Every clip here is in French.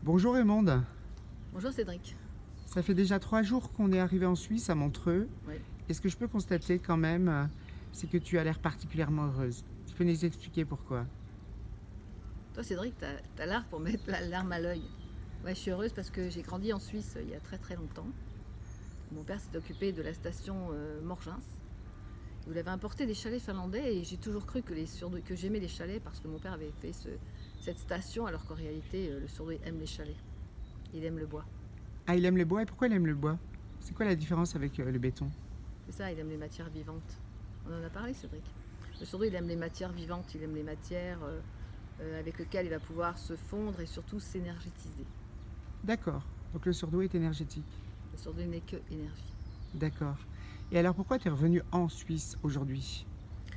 Bonjour Raymonde, Bonjour Cédric. ça fait déjà 3 jours qu'on est arrivé en Suisse, à Montreux. Oui. Et ce que je peux constater quand même, c'est que tu as l'air particulièrement heureuse. Tu peux nous expliquer pourquoi? Toi Cédric, t'as l'art pour mettre la larme à l'œil. Ouais, je suis heureuse parce que j'ai grandi en Suisse il y a très très longtemps. Mon père s'est occupé de la station Morgins. Il avait importé des chalets finlandais et j'ai toujours cru que j'aimais les chalets parce que mon père avait fait cette station alors qu'en réalité le surdoué aime les chalets. Il aime le bois. Ah, il aime le bois, et pourquoi il aime le bois? C'est quoi la différence avec le béton? C'est ça, il aime les matières vivantes. On en a parlé Cédric. Le surdoué il aime les matières vivantes, il aime les matières avec lesquelles il va pouvoir se fondre et surtout s'énergétiser. D'accord, donc le surdoué est énergétique. Le surdoué n'est que énergie. D'accord. Et alors pourquoi tu es revenu en Suisse aujourd'hui?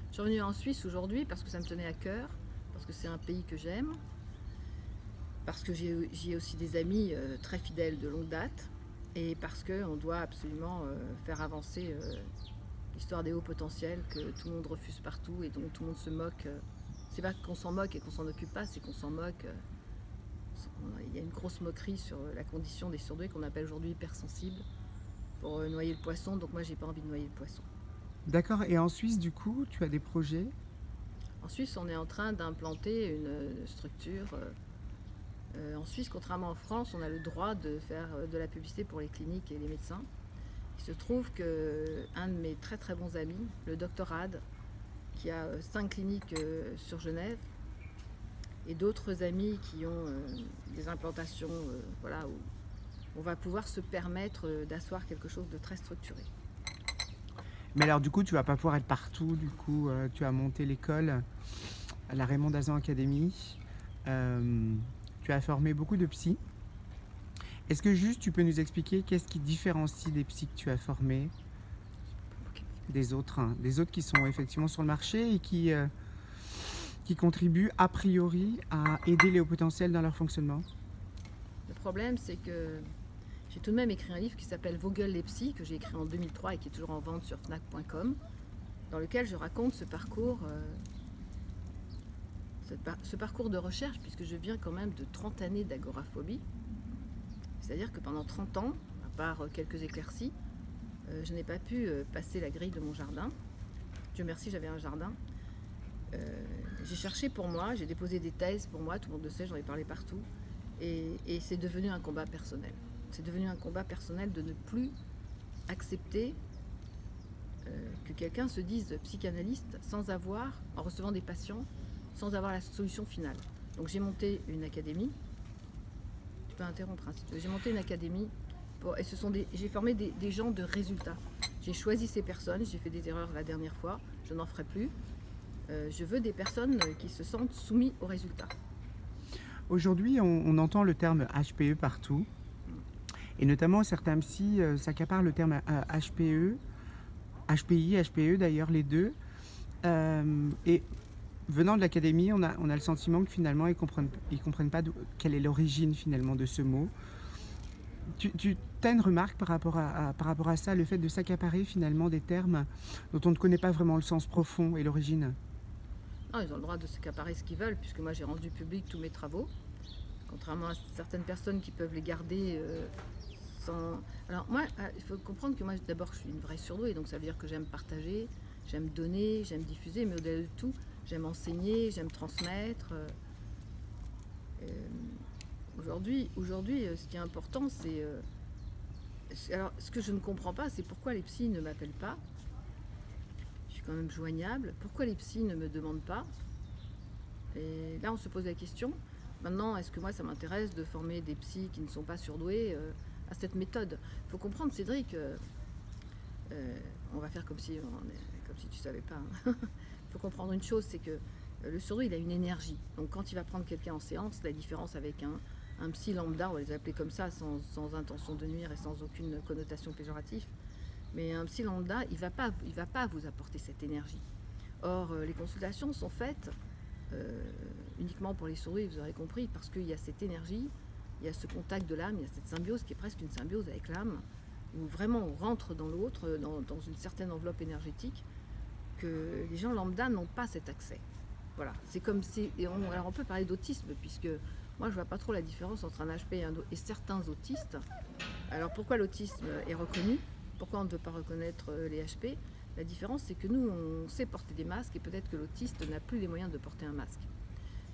Je suis revenue en Suisse aujourd'hui parce que ça me tenait à cœur, parce que c'est un pays que j'aime, parce que j'y ai aussi des amis très fidèles de longue date, et parce qu'on doit absolument faire avancer l'histoire des hauts potentiels que tout le monde refuse partout et dont tout le monde se moque. C'est pas qu'on s'en moque et qu'on s'en occupe pas, c'est qu'on s'en moque. Il y a une grosse moquerie sur la condition des surdoués qu'on appelle aujourd'hui hypersensibles pour noyer le poisson, donc moi j'ai pas envie de noyer le poisson. D'accord, et en Suisse du coup, tu as des projets? En Suisse, on est en train d'implanter une structure. En Suisse, contrairement en France, on a le droit de faire de la publicité pour les cliniques et les médecins. Il se trouve qu'un de mes très très bons amis, le docteur Had, qui a 5 cliniques sur Genève, et d'autres amis qui ont des implantations voilà, où on va pouvoir se permettre d'asseoir quelque chose de très structuré. Mais alors du coup, tu vas pas pouvoir être partout, du coup, tu as monté l'école, la Raymond Dazan Academy. Tu as formé beaucoup de psys. Est-ce que juste tu peux nous expliquer qu'est-ce qui différencie des psys que tu as formés des autres, hein, des autres qui sont effectivement sur le marché et qui contribuent a priori à aider les hauts potentiels dans leur fonctionnement? Le problème, c'est que j'ai tout de même écrit un livre qui s'appelle Vos gueules les psys, que j'ai écrit en 2003 et qui est toujours en vente sur fnac.com, dans lequel je raconte ce parcours de recherche, puisque je viens quand même de 30 années d'agoraphobie. C'est-à-dire que pendant 30 ans, à part quelques éclaircies, je n'ai pas pu passer la grille de mon jardin. Dieu merci, j'avais un jardin. J'ai cherché pour moi, j'ai déposé des thèses pour moi, tout le monde le sait, j'en ai parlé partout. Et c'est devenu un combat personnel. C'est devenu un combat personnel de ne plus accepter que quelqu'un se dise psychanalyste sans avoir, en recevant des patients, sans avoir la solution finale. Donc j'ai monté une académie. Tu peux interrompre hein, si tu veux. J'ai monté une académie et j'ai formé des gens de résultats. J'ai choisi ces personnes, j'ai fait des erreurs la dernière fois, je n'en ferai plus. Je veux des personnes qui se sentent soumises aux résultats. Aujourd'hui, on entend le terme HPE partout, et notamment certains psys s'accaparent le terme HPE, HPI, HPE d'ailleurs les deux. Et venant de l'académie, on a le sentiment que finalement ils comprennent pas quelle est l'origine finalement de ce mot. Tu as une remarque par rapport à ça, le fait de s'accaparer finalement des termes dont on ne connaît pas vraiment le sens profond et l'origine? Non, ils ont le droit de s'accaparer ce qu'ils veulent, puisque moi j'ai rendu public tous mes travaux, contrairement à certaines personnes qui peuvent les garder sans... Alors moi, il faut comprendre que moi d'abord je suis une vraie surdouée, donc ça veut dire que j'aime partager, j'aime donner, j'aime diffuser, mais au-delà de tout, j'aime enseigner, j'aime transmettre. Aujourd'hui, ce qui est important, c'est... alors, ce que je ne comprends pas, c'est pourquoi les psys ne m'appellent pas. Je suis quand même joignable. Pourquoi les psys ne me demandent pas? Et là, on se pose la question. Maintenant, est-ce que moi, ça m'intéresse de former des psys qui ne sont pas surdoués à cette méthode? Il faut comprendre, Cédric, on va faire comme si tu ne savais pas. Il faut comprendre une chose, c'est que le surdoué, il a une énergie. Donc, quand il va prendre quelqu'un en séance, la différence avec un psy lambda, on va les appeler comme ça, sans intention de nuire et sans aucune connotation péjorative, mais un psy lambda, il va pas vous apporter cette énergie. Or, les consultations sont faites uniquement pour les surdoués, vous aurez compris, parce qu'il y a cette énergie, il y a ce contact de l'âme, il y a cette symbiose qui est presque une symbiose avec l'âme, où vraiment on rentre dans l'autre, dans une certaine enveloppe énergétique, que les gens lambda n'ont pas cet accès. Voilà, c'est comme si... alors on peut parler d'autisme, puisque Moi, je vois pas trop la différence entre un HP et certains autistes. Alors, pourquoi l'autisme est reconnu? Pourquoi on ne veut pas reconnaître les HP? La différence, c'est que nous, on sait porter des masques et peut-être que l'autiste n'a plus les moyens de porter un masque.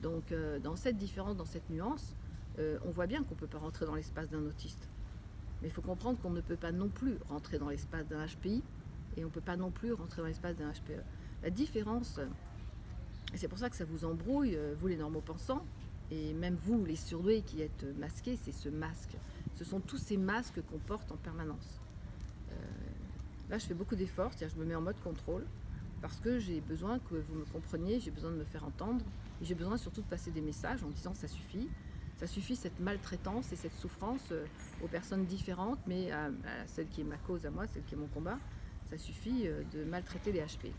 Donc, dans cette différence, dans cette nuance, on voit bien qu'on ne peut pas rentrer dans l'espace d'un autiste. Mais il faut comprendre qu'on ne peut pas non plus rentrer dans l'espace d'un HPI et on ne peut pas non plus rentrer dans l'espace d'un HPE. La différence, et c'est pour ça que ça vous embrouille, vous les normaux-pensants, et même vous, les surdoués qui êtes masqués, c'est ce masque. Ce sont tous ces masques qu'on porte en permanence. Là, je fais beaucoup d'efforts, c'est-à-dire je me mets en mode contrôle, parce que j'ai besoin que vous me compreniez, j'ai besoin de me faire entendre, et j'ai besoin surtout de passer des messages en disant ça suffit cette maltraitance et cette souffrance aux personnes différentes, mais à celle qui est ma cause à moi, celle qui est mon combat, ça suffit de maltraiter les HP.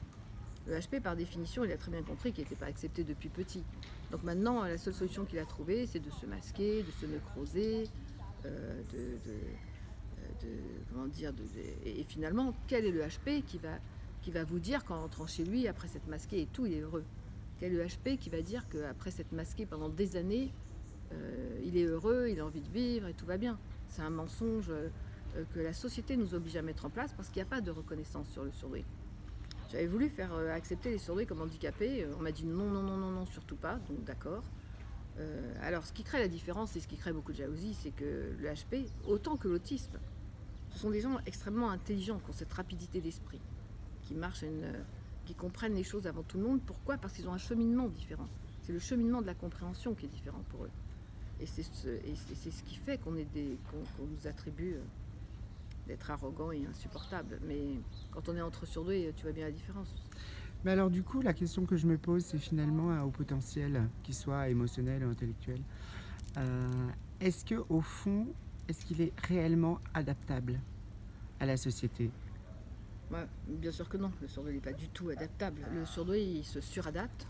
Le HP, par définition, il a très bien compris qu'il n'était pas accepté depuis petit. Donc maintenant, la seule solution qu'il a trouvée, c'est de se masquer, de se necroser, et finalement, quel est le HP qui va vous dire qu'en rentrant chez lui, après s'être masqué et tout, il est heureux? Quel est le HP qui va dire qu'après s'être masqué pendant des années, il est heureux, il a envie de vivre et tout va bien? C'est un mensonge que la société nous oblige à mettre en place parce qu'il n'y a pas de reconnaissance sur le surdoué. J'avais voulu faire accepter les surdoués comme handicapés, on m'a dit non, non, non, non, non, surtout pas, donc d'accord. Alors ce qui crée la différence et ce qui crée beaucoup de jalousie, c'est que le HP, autant que l'autisme, ce sont des gens extrêmement intelligents, qui ont cette rapidité d'esprit, qui comprennent les choses avant tout le monde. Pourquoi? Parce qu'ils ont un cheminement différent. C'est le cheminement de la compréhension qui est différent pour eux. Et c'est ce qui fait qu'on nous attribue d'être arrogant et insupportable. Mais quand on est entre surdoués, tu vois bien la différence. Mais alors du coup, la question que je me pose, c'est finalement un haut potentiel, qu'il soit émotionnel ou intellectuel. Est-ce qu'au fond, est-ce qu'il est réellement adaptable à la société? Ouais, bien sûr que non, le surdoué n'est pas du tout adaptable. Le surdoué, il se suradapte.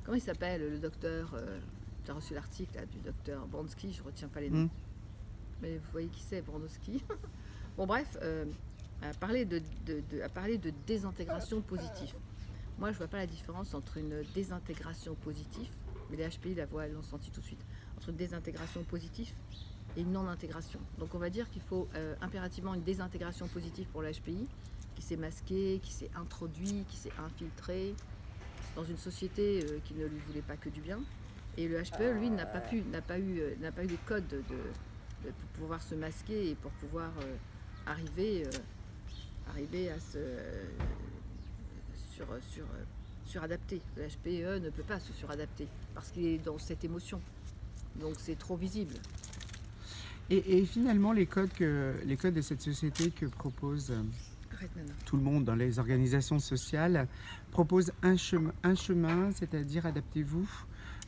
Comment il s'appelle, le docteur tu as reçu l'article là, du docteur Bronsky, je ne retiens pas les noms. Mais vous voyez qui c'est, Bronsky. Bon bref, à parler de désintégration positive. Moi, je ne vois pas la différence entre une désintégration positive, mais les HPI la voient, elles l'ont senti tout de suite, entre une désintégration positive et une non-intégration. Donc on va dire qu'il faut impérativement une désintégration positive pour le HPI, qui s'est masqué, qui s'est introduit, qui s'est infiltré dans une société qui ne lui voulait pas que du bien. Et le HPE, lui, n'a pas eu les codes pour pouvoir se masquer et pour pouvoir arriver à se suradapter. Le HPE ne peut pas se suradapter parce qu'il est dans cette émotion. Donc c'est trop visible. Et finalement, les codes de cette société que propose tout le monde dans les organisations sociales proposent un chemin, c'est-à-dire adaptez-vous.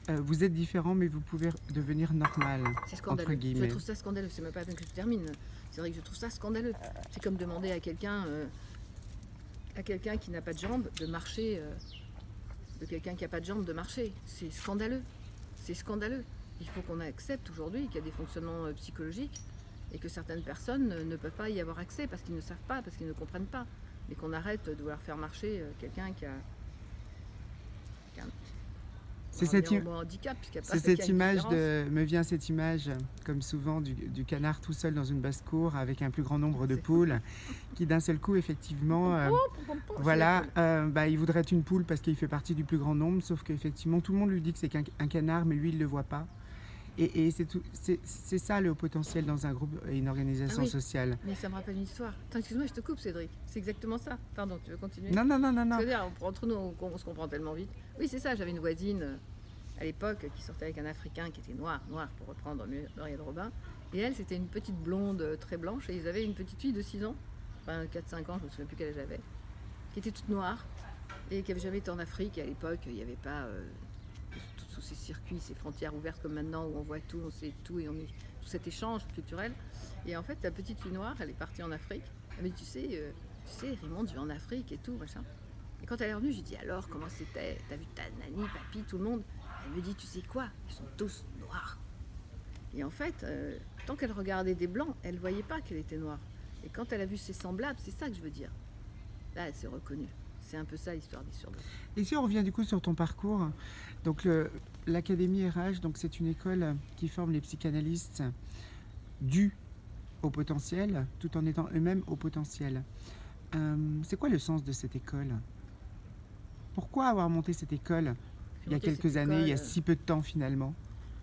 Vous êtes différent, mais vous pouvez devenir normal. C'est scandaleux. Entre guillemets. Je trouve ça scandaleux. C'est même pas la peine que je termine. C'est vrai que je trouve ça scandaleux. C'est comme demander à quelqu'un qui n'a pas de jambes de marcher, de quelqu'un qui n'a pas de jambes de marcher. C'est scandaleux. C'est scandaleux. Il faut qu'on accepte aujourd'hui qu'il y a des fonctionnements psychologiques et que certaines personnes ne peuvent pas y avoir accès parce qu'ils ne savent pas, parce qu'ils ne comprennent pas. Et qu'on arrête de vouloir faire marcher quelqu'un qui a C'est cette image me vient cette image, comme souvent, du canard tout seul dans une basse-cour avec un plus grand nombre de poules qui d'un seul coup, effectivement, il voudrait être une poule parce qu'il fait partie du plus grand nombre, sauf qu'effectivement, tout le monde lui dit que c'est qu'un canard, mais lui, il ne le voit pas. Et c'est ça le haut potentiel dans un groupe et une organisation sociale. Mais ça me rappelle une histoire. Attends, excuse-moi, je te coupe, Cédric. C'est exactement ça. Pardon, tu veux continuer? Non. C'est-à-dire, entre nous, on se comprend tellement vite. Oui, c'est ça. J'avais une voisine à l'époque qui sortait avec un Africain qui était noir, pour reprendre Muriel Robin. Et elle, c'était une petite blonde très blanche. Et ils avaient une petite fille de 6 ans, enfin 4-5 ans, je ne me souviens plus quel âge j'avais, qui était toute noire et qui n'avait jamais été en Afrique. Et à l'époque, il n'y avait pas... tous ces circuits, ces frontières ouvertes comme maintenant où on voit tout, on sait tout et on est tout cet échange culturel. Et en fait, la petite fille noire, elle est partie en Afrique. Elle m'a dit, tu sais, Raymond, tu vas en Afrique et tout, machin. Et quand elle est revenue, j'ai dit, alors, comment c'était? T'as vu ta nani, papy, tout le monde? Elle me dit, tu sais quoi? Ils sont tous noirs. Et en fait, tant qu'elle regardait des blancs, elle ne voyait pas qu'elle était noire. Et quand elle a vu ses semblables, c'est ça que je veux dire. Là, elle s'est reconnue. C'est un peu ça l'histoire des surdoués. Et si on revient du coup sur ton parcours, donc l'Académie RH, donc c'est une école qui forme les psychanalystes dus au potentiel, tout en étant eux-mêmes au potentiel. C'est quoi le sens de cette école? Pourquoi avoir monté cette école il y a quelques années, il y a si peu de temps finalement?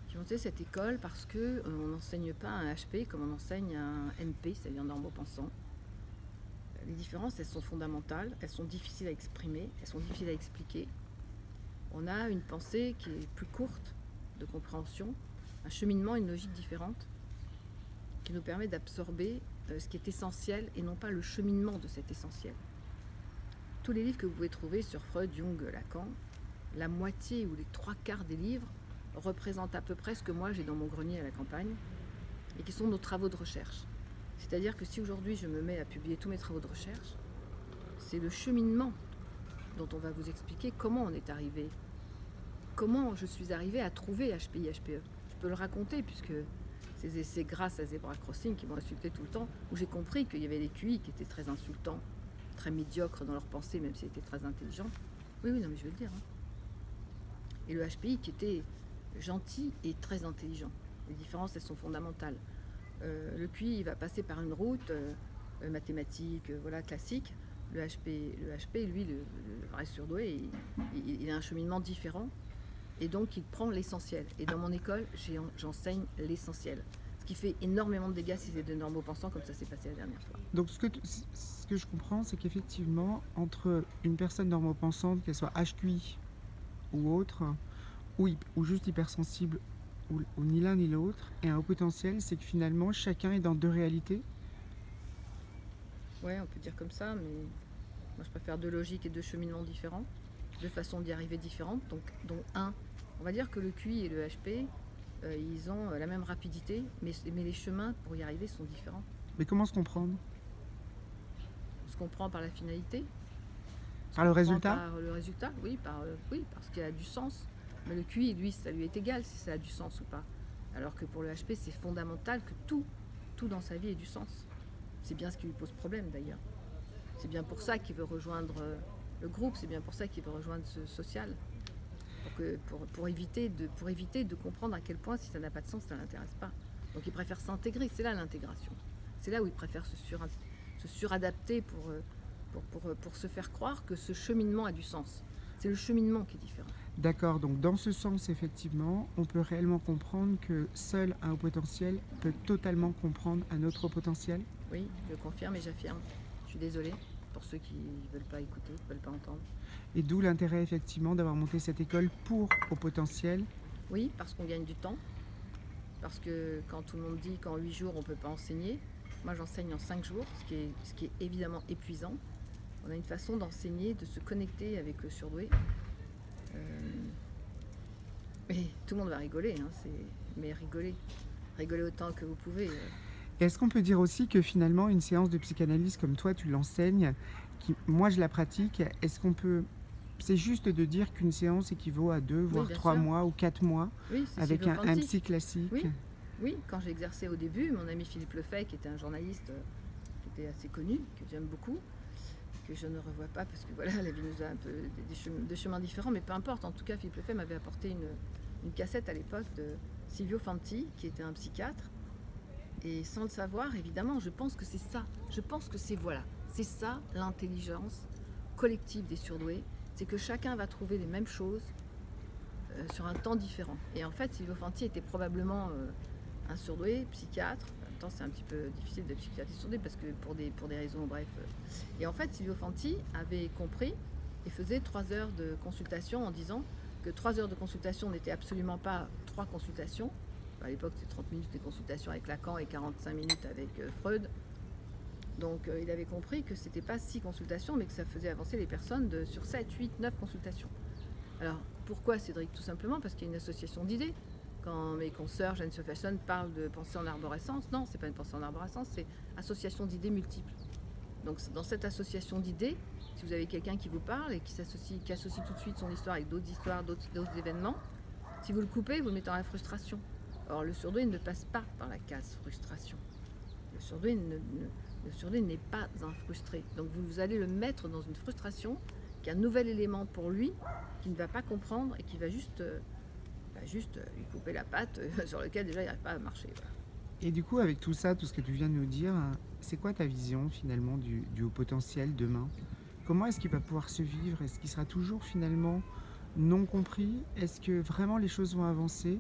J'ai monté cette école parce que on n'enseigne pas un HP comme on enseigne un MP, c'est-à-dire un normopensant. Les différences, elles sont fondamentales, elles sont difficiles à exprimer, elles sont difficiles à expliquer. On a une pensée qui est plus courte de compréhension, un cheminement, une logique différente qui nous permet d'absorber ce qui est essentiel et non pas le cheminement de cet essentiel. Tous les livres que vous pouvez trouver sur Freud, Jung, Lacan, la moitié ou les 3/4 des livres représentent à peu près ce que moi j'ai dans mon grenier à la campagne et qui sont nos travaux de recherche. C'est-à-dire que si aujourd'hui je me mets à publier tous mes travaux de recherche, c'est le cheminement dont on va vous expliquer comment on est arrivé, comment je suis arrivée à trouver HPI, HPE. Je peux le raconter puisque c'est grâce à Zebra Crossing qui m'ont insulté tout le temps, où j'ai compris qu'il y avait les QI qui étaient très insultants, très médiocres dans leur pensée, même s'ils étaient très intelligents. Oui, non, mais je vais le dire. Et le HPI qui était gentil et très intelligent. Les différences, elles sont fondamentales. Le QI, il va passer par une route mathématique, voilà, classique. Le HP, lui, le vrai surdoué, il a un cheminement différent. Et donc, il prend l'essentiel. Et dans mon école, j'enseigne l'essentiel. Ce qui fait énormément de dégâts si c'est de normaux-pensants, comme ça s'est passé la dernière fois. Donc ce que je comprends, c'est qu'effectivement, entre une personne normopensante, qu'elle soit HQI ou autre, ou juste hypersensible, ou ni l'un ni l'autre, et un haut potentiel, c'est que finalement, chacun est dans deux réalités. Ouais, on peut dire comme ça, mais moi je préfère deux logiques et deux cheminements différents, deux façons d'y arriver différentes. Donc, dont on va dire que le QI et le HP, ils ont la même rapidité, mais les chemins pour y arriver sont différents. Mais comment se comprendre? On se comprend par la finalité. Par le résultat? Par le résultat, oui, parce qu'il a du sens. Mais le QI, lui, ça lui est égal si ça a du sens ou pas. Alors que pour le HP, c'est fondamental que tout dans sa vie ait du sens. C'est bien ce qui lui pose problème d'ailleurs. C'est bien pour ça qu'il veut rejoindre le groupe, c'est bien pour ça qu'il veut rejoindre ce social. Pour éviter de comprendre à quel point si ça n'a pas de sens, ça ne l'intéresse pas. Donc il préfère s'intégrer, c'est là l'intégration. C'est là où il préfère se suradapter pour se faire croire que ce cheminement a du sens. C'est le cheminement qui est différent. D'accord, donc dans ce sens, effectivement, on peut réellement comprendre que seul un haut potentiel peut totalement comprendre un autre haut potentiel? Oui, je confirme et j'affirme. Je suis désolée pour ceux qui ne veulent pas écouter, ne veulent pas entendre. Et d'où l'intérêt, effectivement, d'avoir monté cette école pour haut potentiel? Oui, parce qu'on gagne du temps. Parce que quand tout le monde dit qu'en 8 jours, on ne peut pas enseigner, moi j'enseigne en 5 jours, ce qui est évidemment épuisant. On a une façon d'enseigner, de se connecter avec le surdoué. Mais tout le monde va rigoler, mais rigolez autant que vous pouvez. Est-ce qu'on peut dire aussi que finalement une séance de psychanalyse comme toi tu l'enseignes, moi je la pratique, c'est juste de dire qu'une séance équivaut à 2 voire 3 mois ou 4 mois oui, avec un psy classique? Oui, quand j'ai exercé au début, mon ami Philippe Lefebvre, qui était un journaliste qui était assez connu, que j'aime beaucoup, que je ne revois pas parce que voilà, la vie nous a un peu des chemins différents, mais peu importe. En tout cas, Philippe Lefebvre m'avait apporté une cassette à l'époque de Silvio Fanti, qui était un psychiatre. Et sans le savoir, évidemment, je pense que c'est ça. Je pense que c'est ça l'intelligence collective des surdoués. C'est que chacun va trouver les mêmes choses sur un temps différent. Et en fait, Silvio Fanti était probablement un surdoué, psychiatre. En même temps, c'est un petit peu difficile de psychiatrer surdoué parce que pour des raisons, bref. Et en fait, Silvio Fanti avait compris et faisait 3 heures de consultation en disant que 3 heures de consultation n'étaient absolument pas 3 consultations. À l'époque, c'était 30 minutes de consultation avec Lacan et 45 minutes avec Freud. Donc, il avait compris que c'était pas 6 consultations, mais que ça faisait avancer les personnes sur 7, 8, 9 consultations. Alors, pourquoi, Cédric? Tout simplement parce qu'il y a une association d'idées. Quand mes consoeurs, Jeanne Sofasson, parlent de pensée en arborescence, non, c'est pas une pensée en arborescence, c'est association d'idées multiples. Donc, dans cette association d'idées, si vous avez quelqu'un qui vous parle et qui associe tout de suite son histoire avec d'autres histoires, d'autres événements, si vous le coupez, vous le mettez dans la frustration. Or, le surdoué ne passe pas par la case frustration. Le surdoué n'est pas un frustré. Donc, vous allez le mettre dans une frustration qui est un nouvel élément pour lui, qui ne va pas comprendre et qui va juste bah, juste lui couper la patte sur laquelle déjà il n'arrive pas à marcher. Voilà. Et du coup, avec tout ça, tout ce que tu viens de nous dire, c'est quoi ta vision finalement du haut potentiel demain? Comment est-ce qu'il va pouvoir se vivre? Est-ce qu'il sera toujours finalement non compris? Est-ce que vraiment les choses vont avancer?